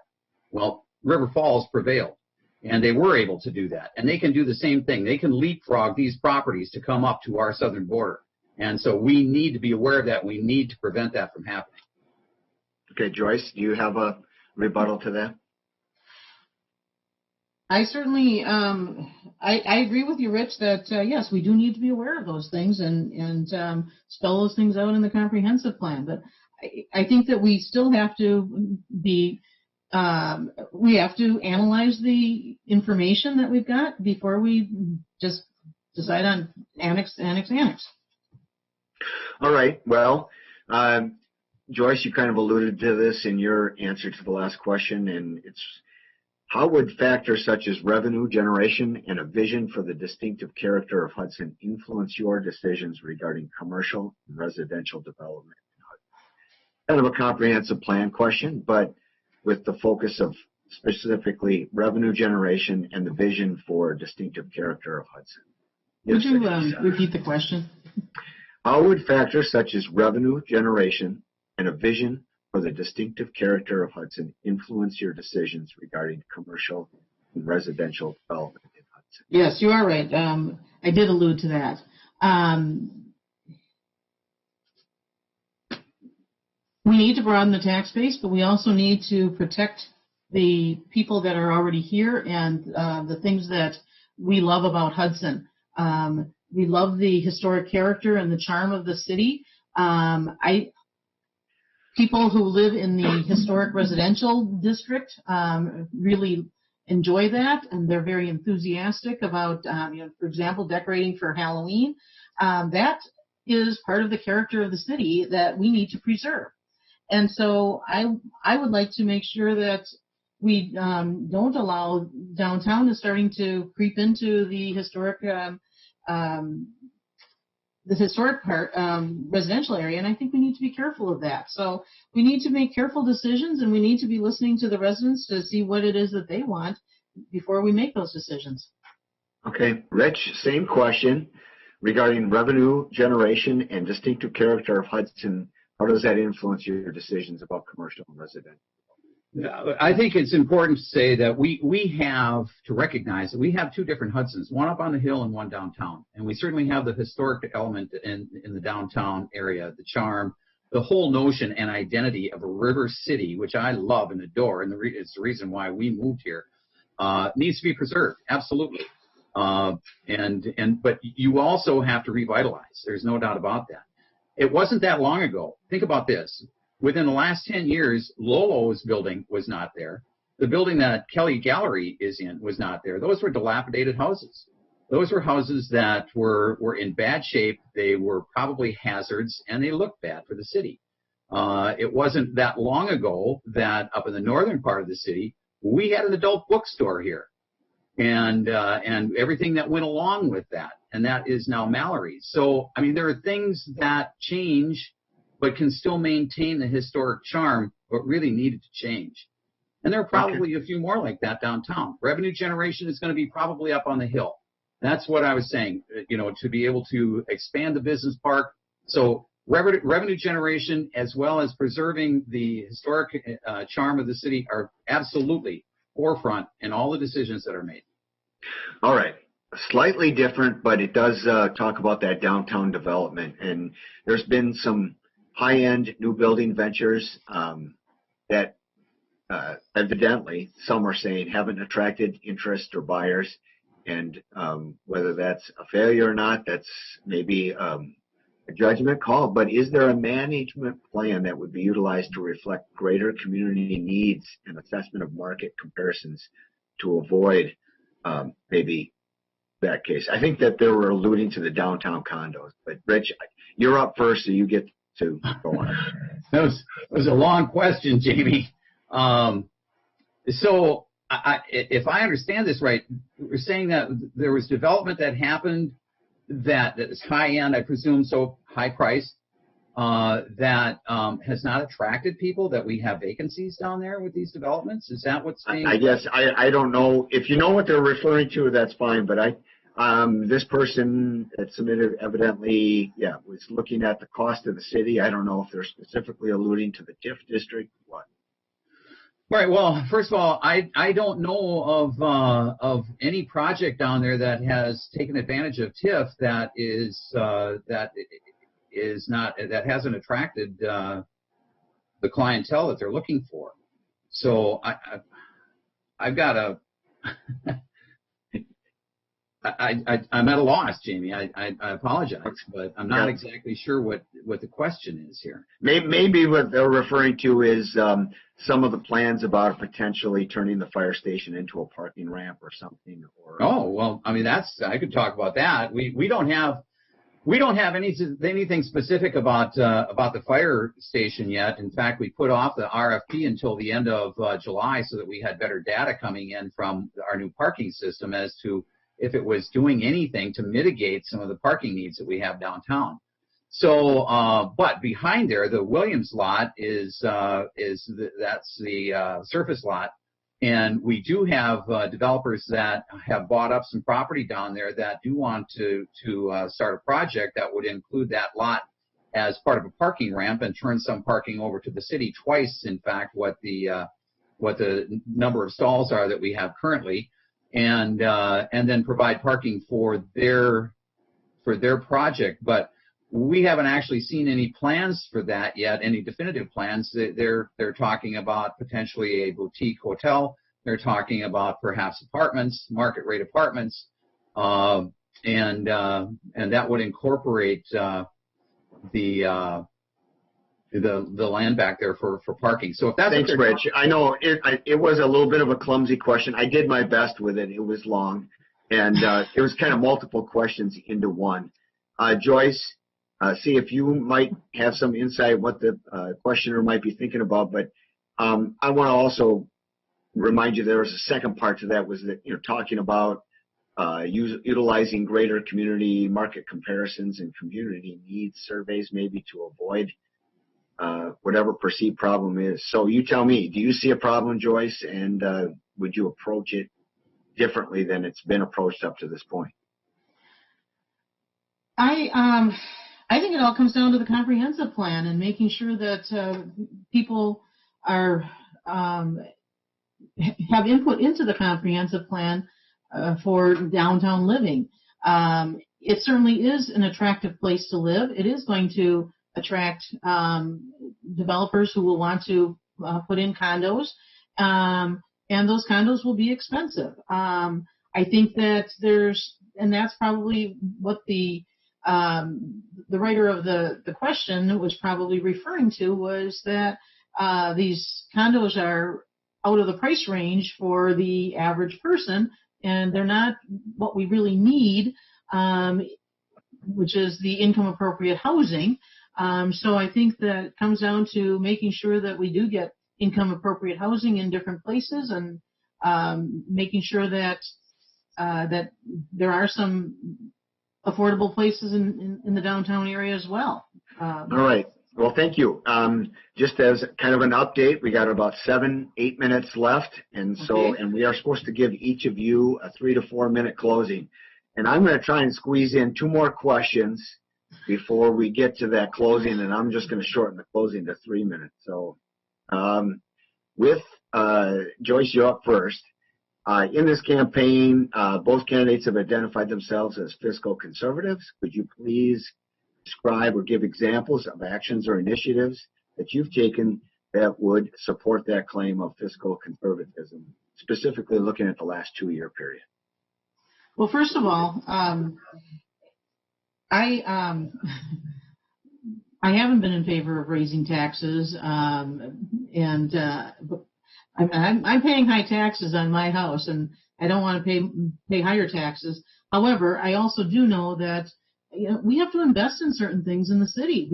Well, River Falls prevailed, and they were able to do that. And they can do the same thing. They can leapfrog these properties to come up to our southern border. And so we need to be aware of that. We need to prevent that from happening. Okay, Joyce, do you have a rebuttal to that? I certainly, I agree with you, Rich, that yes, we do need to be aware of those things and spell those things out in the comprehensive plan. But I think that we still have to we have to analyze the information that we've got before we just decide on annex. All right. Well, Joyce, you kind of alluded to this in your answer to the last question, and it's how would factors such as revenue generation and a vision for the distinctive character of Hudson influence your decisions regarding commercial and residential development in Hudson? Kind of a comprehensive plan question, but with the focus of specifically revenue generation and the vision for distinctive character of Hudson. Would you repeat the question? How would factors such as revenue generation and a vision for the distinctive character of Hudson influence your decisions regarding commercial and residential development in Hudson? Yes, you are right. I did allude to that. We need to broaden the tax base, but we also need to protect the people that are already here and the things that we love about Hudson. We love the historic character and the charm of the city. People who live in the historic residential district really enjoy that, and they're very enthusiastic about, for example, decorating for Halloween. That is part of the character of the city that we need to preserve. And so I would like to make sure that we don't allow downtown is starting to creep into the historic part, residential area, and I think we need to be careful of that. So we need to make careful decisions, and we need to be listening to the residents to see what it is that they want before we make those decisions. Okay, Rich, same question regarding revenue generation and distinctive character of Hudson. How does that influence your decisions about commercial and residential? I think it's important to say that we have to recognize that we have two different Hudsons, one up on the hill and one downtown. And we certainly have the historic element in the downtown area, the charm, the whole notion and identity of a river city, which I love and adore, and it's the reason why we moved here, needs to be preserved, absolutely. But you also have to revitalize. There's no doubt about that. It wasn't that long ago. Think about this. Within the last 10 years, Lolo's building was not there. The building that Kelly Gallery is in was not there. Those were dilapidated houses. Those were houses that were in bad shape. They were probably hazards, and they looked bad for the city. It wasn't that long ago that up in the northern part of the city, we had an adult bookstore here, and everything that went along with that, and that is now Mallory's. So, I mean, there are things that change but can still maintain the historic charm, but really needed to change. And there are probably a few more like that downtown. Revenue generation is going to be probably up on the hill. That's what I was saying, to be able to expand the business park. So revenue generation as well as preserving the historic charm of the city are absolutely forefront in all the decisions that are made. All right. Slightly different, but it does talk about that downtown development. And there's been some high-end new building ventures that evidently, some are saying, haven't attracted interest or buyers. And whether that's a failure or not, that's maybe a judgment call. But is there a management plan that would be utilized to reflect greater community needs and assessment of market comparisons to avoid maybe that case? I think that they were alluding to the downtown condos. But, Rich, you're up first, so you get to go on. That was a long question, Jamie. So if I understand this right, we're saying that there was development that happened that is high-end, I presume, so high-priced, that has not attracted people, that we have vacancies down there with these developments? Is that what's being... I guess I don't know. If you know what they're referring to, that's fine, but this person that submitted evidently, was looking at the cost of the city. I don't know if they're specifically alluding to the TIF district. What? Right. Well, first of all, I don't know of any project down there that has taken advantage of TIF that hasn't attracted the clientele that they're looking for. So I've got a I'm at a loss, Jamie. I apologize, but I'm not exactly sure what the question is here. Maybe what they're referring to is some of the plans about potentially turning the fire station into a parking ramp or something. Oh, well, I mean, I could talk about that. We don't have anything specific about the fire station yet. In fact, we put off the RFP until the end of July so that we had better data coming in from our new parking system as to if it was doing anything to mitigate some of the parking needs that we have downtown. So, but behind there, the Williams lot that's the surface lot, and we do have developers that have bought up some property down there that do want to start a project that would include that lot as part of a parking ramp and turn some parking over to the city, twice, in fact, what the number of stalls are that we have currently. And then provide parking for their project. But we haven't actually seen any plans for that yet, any definitive plans. They're talking about potentially a boutique hotel. They're talking about perhaps apartments, market rate apartments, and that would incorporate the land back there for parking. So if that's... Thanks, Rich. I know it was a little bit of a clumsy question. I did my best with it. It was long, and it was kind of multiple questions into one. Joyce, see if you might have some insight what the questioner might be thinking about. But I want to also remind you there was a second part to that, was that talking about utilizing greater community market comparisons and community needs surveys maybe to avoid whatever perceived problem is. So you tell me, do you see a problem, Joyce, and would you approach it differently than it's been approached up to this point? I think it all comes down to the comprehensive plan and making sure that people are have input into the comprehensive plan for downtown living. It certainly is an attractive place to live. It is going to attract developers who will want to put in condos, and those condos will be expensive. I think that and that's probably what the writer of the question was probably referring to, was that these condos are out of the price range for the average person, and they're not what we really need, which is the income appropriate housing. So I think that it comes down to making sure that we do get income appropriate housing in different places, and making sure that that there are some affordable places in the downtown area as well. All right. Well, thank you. Just as kind of an update, we got about 7-8 minutes left, and so Okay. and we are supposed to give each of you a 3 to 4 minute closing. And I'm going to try and squeeze in 2 more questions before we get to that closing, and I'm just going to shorten the closing to 3 minutes. So, with Joyce, you're up first. In this campaign, both candidates have identified themselves as fiscal conservatives. Could you please describe or give examples of actions or initiatives that you've taken that would support that claim of fiscal conservatism, specifically looking at the last 2-year period? Well, first of all, I haven't been in favor of raising taxes, and I'm paying high taxes on my house, and I don't want to pay higher taxes. However, I also do know that we have to invest in certain things in the city.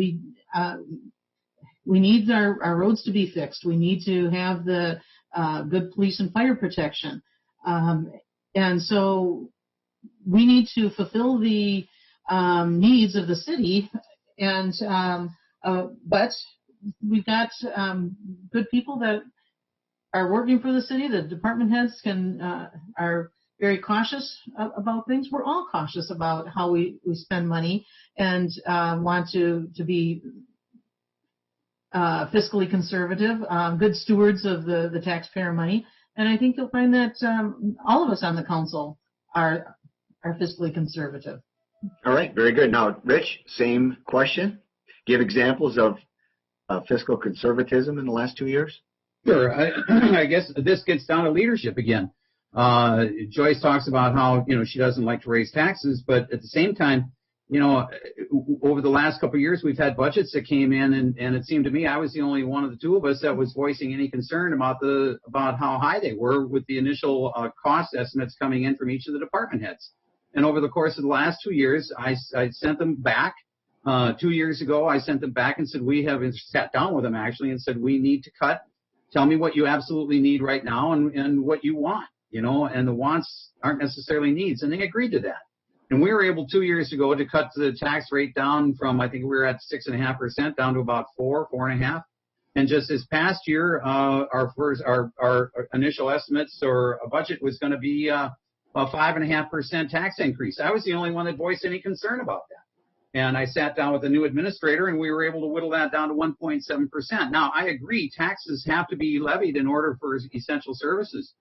We need our roads to be fixed. We need to have the good police and fire protection, and so we need to fulfill the needs of the city. And but we've got good people that are working for the city. The department heads are very cautious about things. We're all cautious about how we spend money, and want to be fiscally conservative, good stewards of the taxpayer money. And I think you'll find that all of us on the council are fiscally conservative. All right, very good. Now, Rich, same question. Give examples of fiscal conservatism in the last 2 years. Sure. I guess this gets down to leadership again. Joyce talks about how, she doesn't like to raise taxes, but at the same time, over the last couple of years, we've had budgets that came in, and it seemed to me I was the only one of the two of us that was voicing any concern about how high they were with the initial cost estimates coming in from each of the department heads. And over the course of the last 2 years, I sent them back. 2 years ago, I sent them back and said, we have sat down with them actually and said, we need to cut. Tell me what you absolutely need right now and what you want, and the wants aren't necessarily needs. And they agreed to that. And we were able 2 years ago to cut the tax rate down from, I think we were at 6.5% down to about 4.5%. And just this past year, our initial estimates or a budget was going to be a 5.5% tax increase. I was the only one that voiced any concern about that. And I sat down with the new administrator, and we were able to whittle that down to 1.7%. Now, I agree, taxes have to be levied in order for essential services.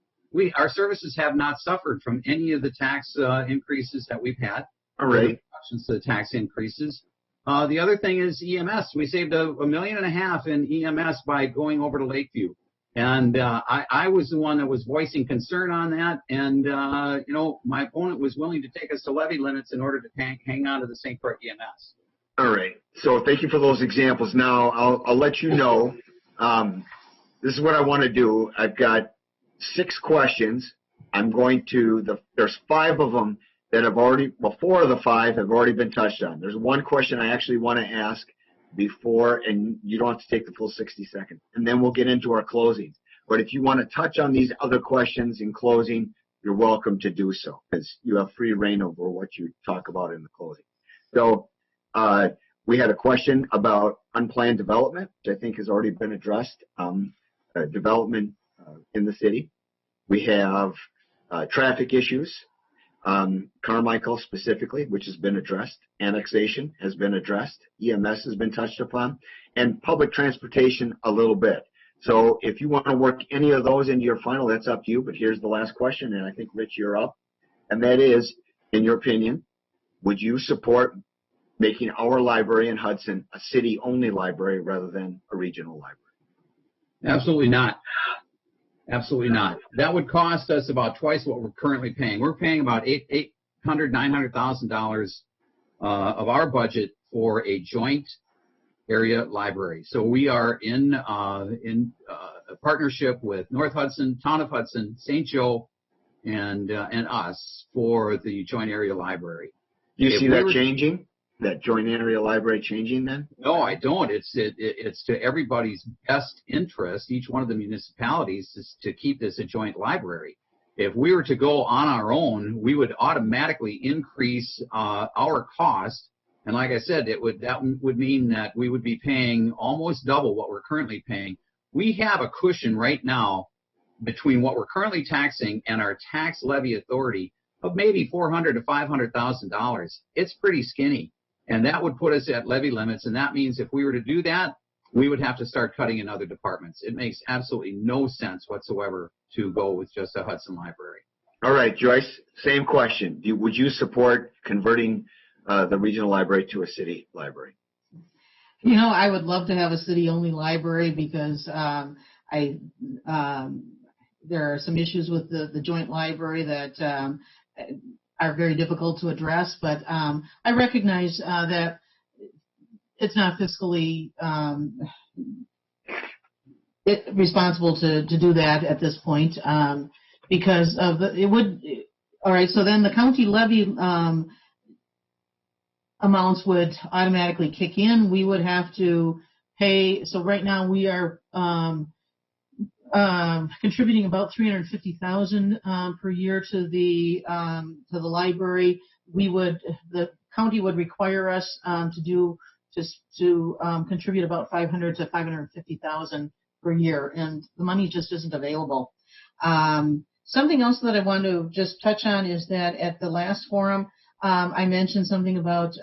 Our services have not suffered from any of the tax increases that we've had. All right. Reductions to the tax increases. The other thing is EMS. We saved $1.5 million in EMS by going over to Lakeview. And I was the one that was voicing concern on that. And, my opponent was willing to take us to levy limits in order to hang on to the St. Croix EMS. All right. So thank you for those examples. Now, I'll let you know. This is what I want to do. I've got 6 questions. I'm going to, there's 5 of them that have already, well, 4 of the 5 have already been touched on. There's one question I actually want to ask before, and you don't have to take the full 60 seconds, and then we'll get into our closing. But if you want to touch on these other questions in closing, you're welcome to do so, because you have free reign over what you talk about in the closing. So we had a question about unplanned development, which I think has already been addressed, development in the city. We have traffic issues, Carmichael specifically, which has been addressed. Annexation has been addressed. EMS has been touched upon, and public transportation a little bit. So if you want to work any of those into your final, that's up to you. But here's the last question, and I think, Rich, you're up. And that is, in your opinion, would you support making our library in Hudson a city-only library rather than a regional library? Absolutely not. Absolutely not. That would cost us about twice what we're currently paying. We're paying about $900,000 of our budget for a joint area library. So we are in a partnership with North Hudson, Town of Hudson, St. Joe, and us for the joint area library. Do you see that changing? That joint area library changing then? No, I don't. It's to everybody's best interest, each one of the municipalities, is to keep this a joint library. If we were to go on our own, we would automatically increase our cost. And like I said, that would mean that we would be paying almost double what we're currently paying. We have a cushion right now between what we're currently taxing and our tax levy authority of maybe $400,000 to $500,000. It's pretty skinny. And that would put us at levy limits. And that means if we were to do that, we would have to start cutting in other departments. It makes absolutely no sense whatsoever to go with just a Hudson library. All right, Joyce, same question. Would you support converting the regional library to a city library? You know, I would love to have a city-only library because there are some issues with the joint library that are very difficult to address, but I recognize that it's not fiscally responsible to do that at this point because of it would. All right, so then the county levy amounts would automatically kick in. We would have to pay. So right now we are contributing about $350,000 per year to the library. The county would require us to contribute about $500,000 to $550,000 per year, and the money just isn't available. Something else that I want to just touch on is that at the last forum, I mentioned something about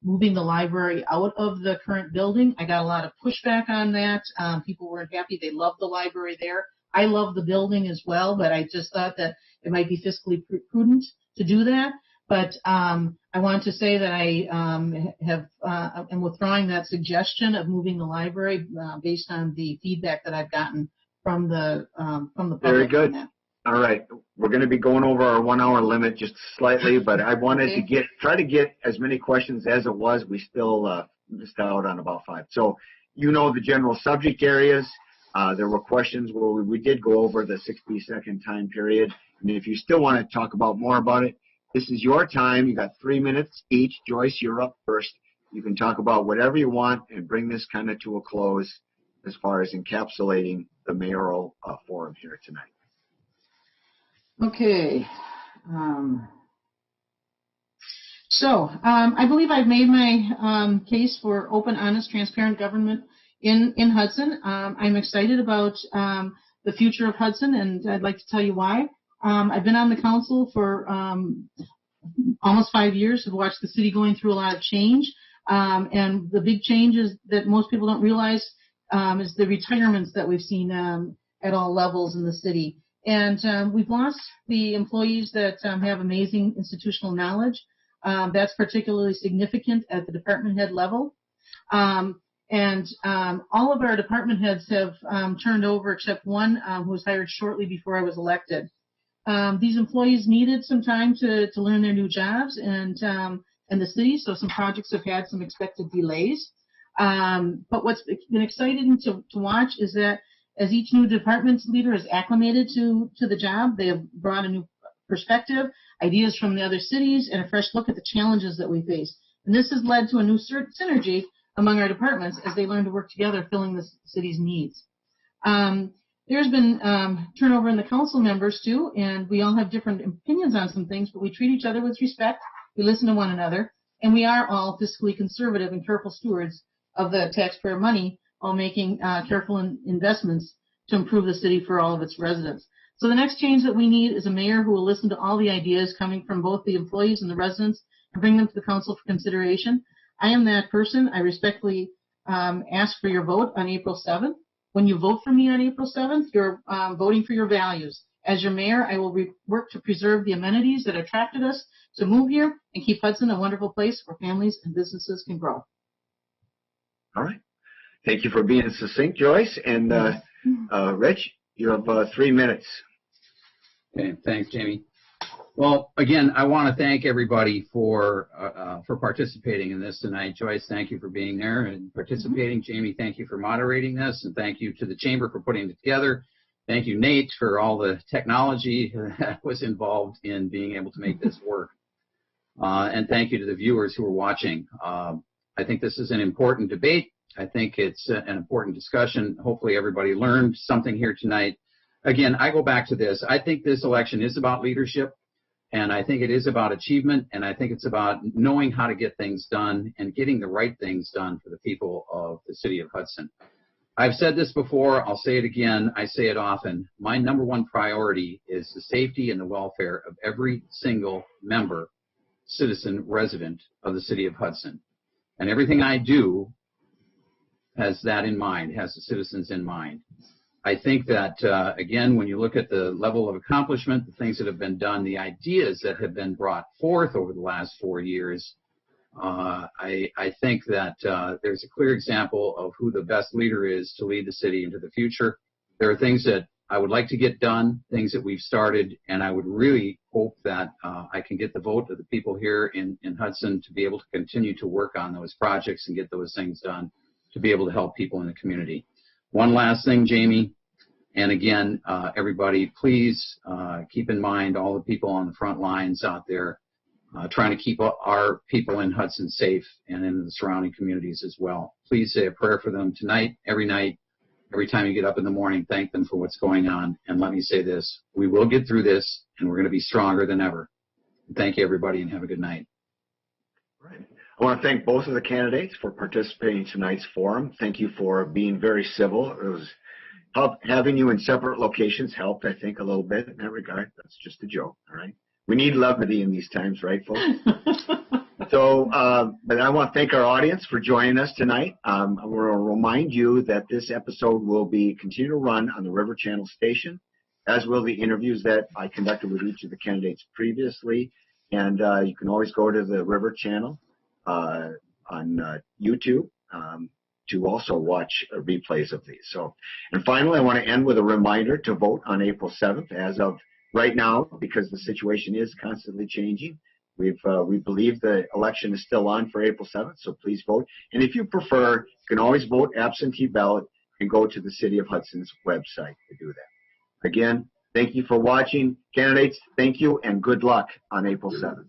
moving the library out of the current building. I got a lot of pushback on that. People weren't happy. They loved the library there. I love the building as well, but I just thought that it might be fiscally prudent to do that. But I want to say that I am withdrawing that suggestion of moving the library based on the feedback that I've gotten from the public. Very good. All right, we're going to be going over our 1 hour limit just slightly, but I wanted to try to get as many questions as it was. We still missed out on about 5. So you know the general subject areas. There were questions where we did go over the 60-second time period. And if you still want to talk about more about it, this is your time. You got 3 minutes each. Joyce, you're up first. You can talk about whatever you want and bring this kind of to a close as far as encapsulating the mayoral forum here tonight. Okay. I believe I've made my case for open, honest, transparent government in Hudson. I'm excited about the future of Hudson, and I'd like to tell you why. I've been on the council for almost 5 years. I've watched the city going through a lot of change, and the big changes that most people don't realize is the retirements that we've seen at all levels in the city. And we've lost the employees that have amazing institutional knowledge. That's particularly significant at the department head level. All of our department heads have turned over except one who was hired shortly before I was elected. These employees needed some time to learn their new jobs and the city, so some projects have had some expected delays. But what's been exciting to watch is that as each new department leader is acclimated to the job, they have brought a new perspective. ideas from the other cities, and a fresh look at the challenges that we face. And this has led to a new synergy among our departments as they learn to work together, filling the city's needs. There's been turnover in the council members too, and we all have different opinions on some things, but we treat each other with respect, we listen to one another, and we are all fiscally conservative and careful stewards of the taxpayer money while making careful investments to improve the city for all of its residents. So the next change that we need is a mayor who will listen to all the ideas coming from both the employees and the residents and bring them to the council for consideration. I am that person. I respectfully ask for your vote on April 7th. When you vote for me on April 7th, you're voting for your values. As your mayor, I will work to preserve the amenities that attracted us to move here and keep Hudson a wonderful place where families and businesses can grow. All right. Thank you for being succinct, Joyce. And Rich, you have 3 minutes. Okay, thanks, Jamie. Well, again, I want to thank everybody for participating in this tonight. Joyce, thank you for being there and participating. Jamie, thank you for moderating this, and thank you to the Chamber for putting it together. Thank you, Nate, for all the technology that was involved in being able to make this work. And thank you to the viewers who are watching. I think this is an important debate. I think it's an important discussion. Hopefully everybody learned something here tonight. Again, I go back to this. I think this election is about leadership, and I think it is about achievement, and I think it's about knowing how to get things done and getting the right things done for the people of the city of Hudson. I've said this before. I'll say it again. I say it often. My number one priority is the safety and the welfare of every single member, citizen, resident of the city of Hudson. And everything I do has that in mind, has the citizens in mind. I think that, again, when you look at the level of accomplishment, the things that have been done, the ideas that have been brought forth over the last 4 years, I think that there's a clear example of who the best leader is to lead the city into the future. There are things that I would like to get done, things that we've started, and I would really hope that I can get the vote of the people here in Hudson to be able to continue to work on those projects and get those things done to be able to help people in the community. One last thing, Jamie, and again, everybody, please keep in mind all the people on the front lines out there trying to keep our people in Hudson safe and in the surrounding communities as well. Please say a prayer for them tonight, every night, every time you get up in the morning. Thank them for what's going on. And let me say this, we will get through this, and we're going to be stronger than ever. Thank you, everybody, and have a good night. Right. I want to thank both of the candidates for participating in tonight's forum. Thank you for being very civil. It was having you in separate locations helped, I think, a little bit in that regard. That's just a joke, all right? We need levity in these times, right, folks? So, but I want to thank our audience for joining us tonight. I want to remind you that this episode will continue to run on the River Channel station, as will the interviews that I conducted with each of the candidates previously. And you can always go to the River Channel on YouTube to also watch replays of these. So, and finally, I want to end with a reminder to vote on April 7th. As of right now, because the situation is constantly changing, we believe the election is still on for April 7th, so please vote. And if you prefer, you can always vote absentee ballot and go to the City of Hudson's website to do that. Again, thank you for watching. Candidates, thank you, and good luck on April 7th.